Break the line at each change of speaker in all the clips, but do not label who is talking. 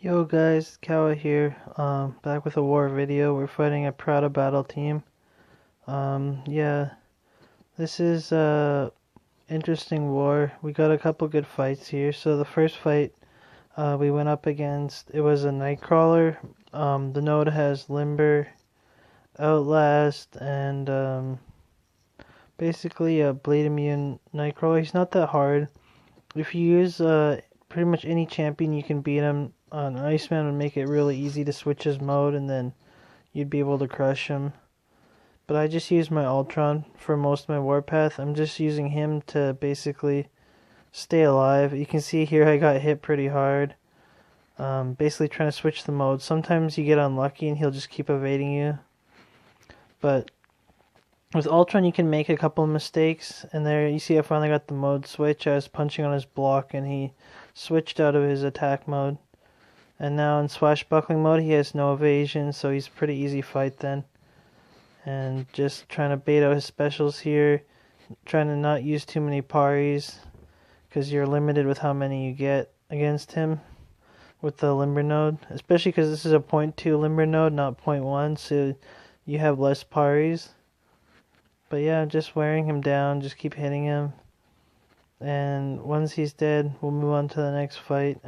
Yo guys, Kawa here, back with a war video. We're fighting a Prada battle team. Yeah, this is a interesting war. We got a couple good fights here. So the first fight, we went up against, it was a Nightcrawler. The node has Limber, Outlast, and basically a Blade Immune Nightcrawler. He's not that hard. If you use pretty much any champion, you can beat him. An Iceman would make it really easy to switch his mode, and then you'd be able to crush him. But I just use my Ultron for most of my warpath. I'm just using him to basically stay alive. You can see here I got hit pretty hard. Basically trying to switch the mode. Sometimes you get unlucky and he'll just keep evading you. But with Ultron you can make a couple of mistakes. And there you see I finally got the mode switch. I was punching on his block and he switched out of his attack mode. And now in swashbuckling mode, he has no evasion, so he's a pretty easy fight then. And just trying to bait out his specials here. Trying to not use too many paris, because you're limited with how many you get against him with the limber node. Especially because this is a 0.2 limber node, not 0.1, so you have less paris. But yeah, just wearing him down, just keep hitting him. And once he's dead, we'll move on to the next fight.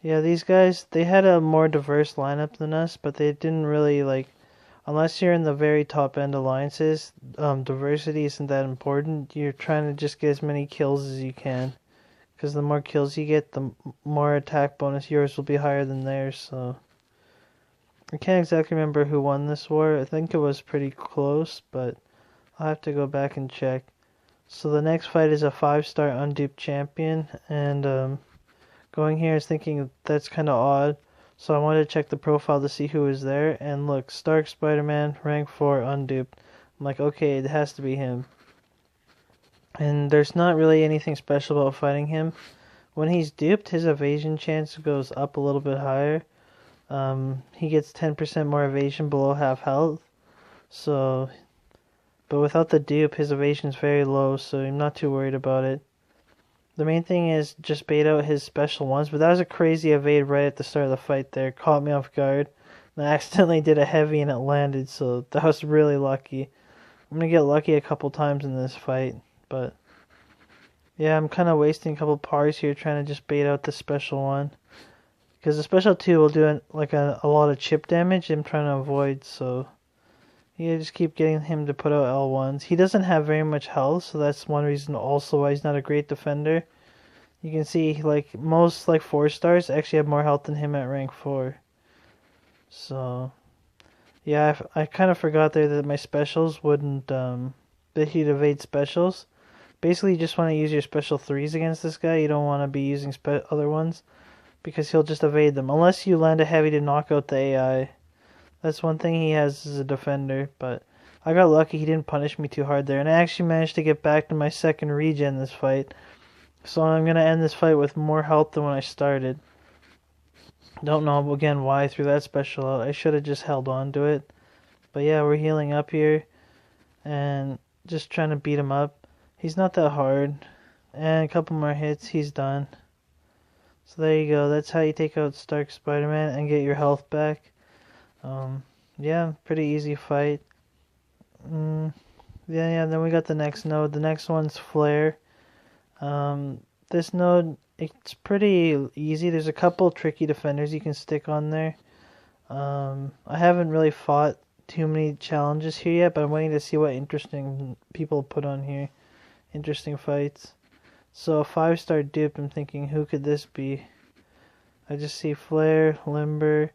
Yeah, these guys, they had a more diverse lineup than us, but they didn't really, unless you're in the very top end alliances, diversity isn't that important. You're trying to just get as many kills as you can, because the more kills you get, the more attack bonus yours will be higher than theirs, so. I can't exactly remember who won this war. I think it was pretty close, but I'll have to go back and check. So the next fight is a 5-star unduped champion, and, going here is thinking that's kind of odd, so I wanted to check the profile to see who was there, and look, Stark Spider-Man, rank 4, unduped. I'm like, okay, it has to be him. And there's not really anything special about fighting him. When he's duped, his evasion chance goes up a little bit higher. He gets 10% more evasion below half health, so, but without the dupe, his evasion is very low, so I'm not too worried about it. The main thing is just bait out his special ones, but that was a crazy evade right at the start of the fight there. Caught me off guard. And I accidentally did a heavy and it landed, so that was really lucky. I'm gonna get lucky a couple times in this fight, but yeah, I'm kind of wasting a couple paris here trying to just bait out the special one. Because the special 2 will do a lot of chip damage I'm trying to avoid, so yeah, just keep getting him to put out L1s. He doesn't have very much health, so that's one reason also why he's not a great defender. You can see, most 4 stars actually have more health than him at rank 4. So, yeah, I kind of forgot there that my specials wouldn't, that he'd evade specials. Basically, you just want to use your special 3s against this guy. You don't want to be using other ones, because he'll just evade them. Unless you land a heavy to knock out the AI. That's one thing he has as a defender, but I got lucky he didn't punish me too hard there. And I actually managed to get back to my second regen this fight. So I'm going to end this fight with more health than when I started. Don't know, again, why I threw that special out. I should have just held on to it. But yeah, we're healing up here. And just trying to beat him up. He's not that hard. And a couple more hits, he's done. So there you go. That's how you take out Stark Spider-Man and get your health back. Yeah, pretty easy fight. Yeah, then we got the next node. The next one's Flare. This node, it's pretty easy. There's a couple tricky defenders you can stick on there. I haven't really fought too many challenges here yet, but I'm waiting to see what interesting people put on here. Interesting fights. So a 5-star dupe, I'm thinking, who could this be? I just see Flare, Limber.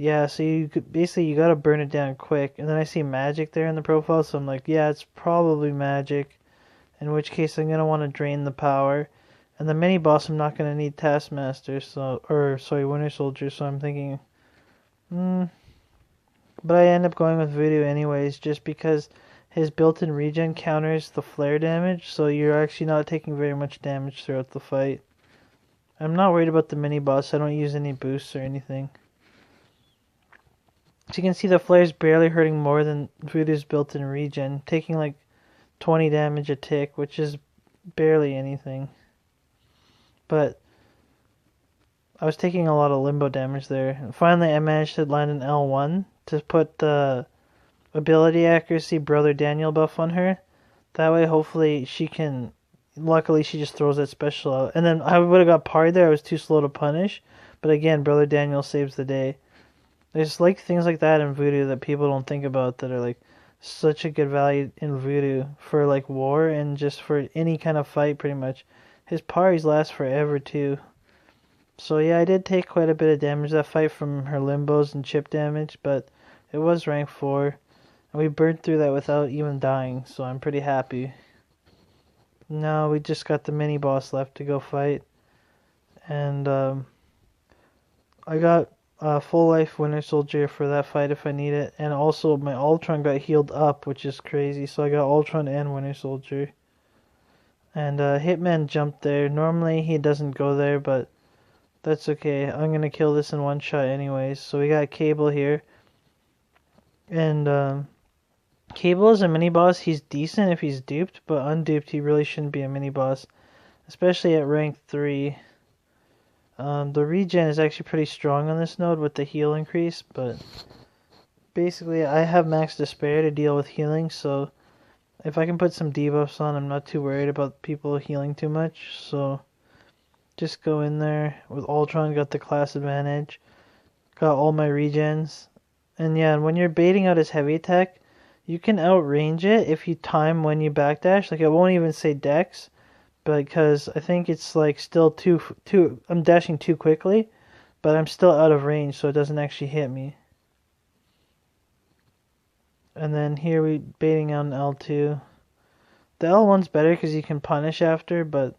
Yeah, so you gotta burn it down quick. And then I see Magic there in the profile, so I'm like, yeah, it's probably Magic. In which case I'm gonna want to drain the power. And the mini boss I'm not gonna need Taskmaster, Winter Soldier, so I'm thinking, but I end up going with Voodoo anyways, just because his built-in regen counters the flare damage, so you're actually not taking very much damage throughout the fight. I'm not worried about the mini boss, I don't use any boosts or anything. So you can see the flare's barely hurting more than Voodoo's built-in regen, taking 20 damage a tick, which is barely anything. But I was taking a lot of limbo damage there. And finally, I managed to land an L1 to put the ability accuracy Brother Daniel buff on her. That way, hopefully, she can. Luckily, she just throws that special out. And then I would have got parried there. I was too slow to punish. But again, Brother Daniel saves the day. There's like things like that in Voodoo that people don't think about that are like such a good value in Voodoo for like war and just for any kind of fight pretty much. His parries last forever too. So yeah, I did take quite a bit of damage that fight from her limbos and chip damage, but it was rank 4. And we burned through that without even dying, so I'm pretty happy. Now we just got the mini boss left to go fight. And I got full life Winter Soldier for that fight if I need it. And also my Ultron got healed up, which is crazy. So I got Ultron and Winter Soldier. And Hitman jumped there. Normally he doesn't go there, but that's okay. I'm going to kill this in one shot anyways. So we got Cable here. And Cable is a mini-boss. He's decent if he's duped, but unduped he really shouldn't be a mini-boss. Especially at rank 3. The regen is actually pretty strong on this node with the heal increase, but basically I have max despair to deal with healing, so if I can put some debuffs on, I'm not too worried about people healing too much, so just go in there with Ultron, got the class advantage, got all my regens, and yeah, when you're baiting out his heavy attack, you can outrange it if you time when you backdash, like it won't even say dex, because I think it's like still I'm dashing too quickly, but I'm still out of range, so it doesn't actually hit me. And then here we baiting out an L2. The L1's better because you can punish after, but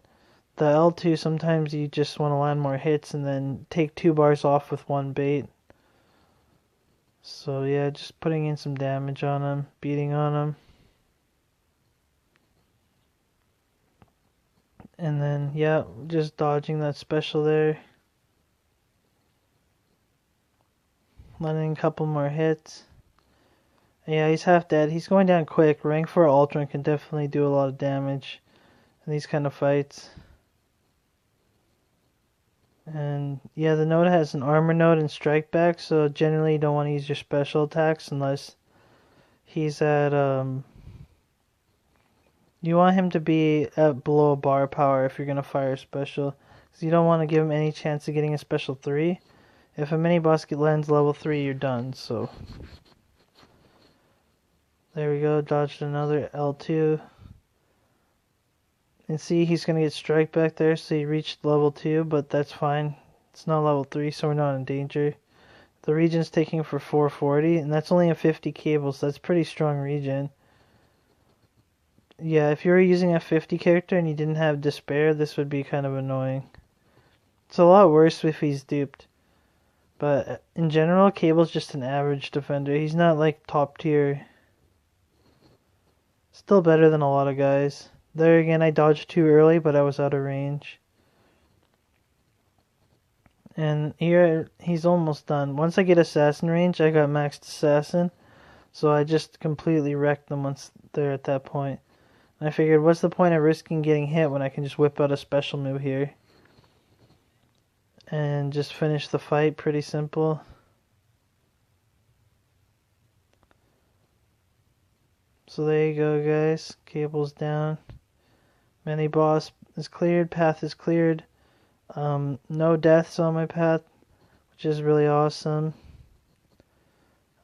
the L2 sometimes you just want to land more hits and then take 2 bars off with one bait. So yeah, just putting in some damage on him, beating on him. And then, yeah, just dodging that special there. Landing a couple more hits. Yeah, he's half dead. He's going down quick. Rank 4 Ultron can definitely do a lot of damage in these kind of fights. And yeah, the node has an armor node and strike back, so generally you don't want to use your special attacks unless he's at you want him to be at below bar power if you're going to fire a special. Because you don't want to give him any chance of getting a special 3. If a mini boss lands level 3, you're done, so. There we go, dodged another L2. And see, he's going to get strike back there, so he reached level 2, but that's fine. It's not level 3, so we're not in danger. The regen's taking for 440, and that's only a 50 cable, so that's pretty strong regen. Yeah, if you were using a 50 character and you didn't have despair, this would be kind of annoying. It's a lot worse if he's duped. But in general, Cable's just an average defender. He's not like top tier. Still better than a lot of guys. There again, I dodged too early, but I was out of range. And here, he's almost done. Once I get assassin range, I got maxed assassin. So I just completely wrecked them once they're at that point. I figured, what's the point of risking getting hit when I can just whip out a special move here? And just finish the fight, pretty simple. So there you go, guys. Cable's down. Mini boss is cleared, path is cleared. No deaths on my path, which is really awesome.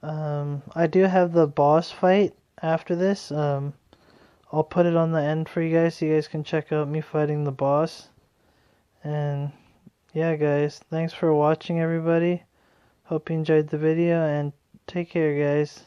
I do have the boss fight after this. I'll put it on the end for you guys so you guys can check out me fighting the boss. And yeah, guys, thanks for watching, everybody. Hope you enjoyed the video, and take care, guys.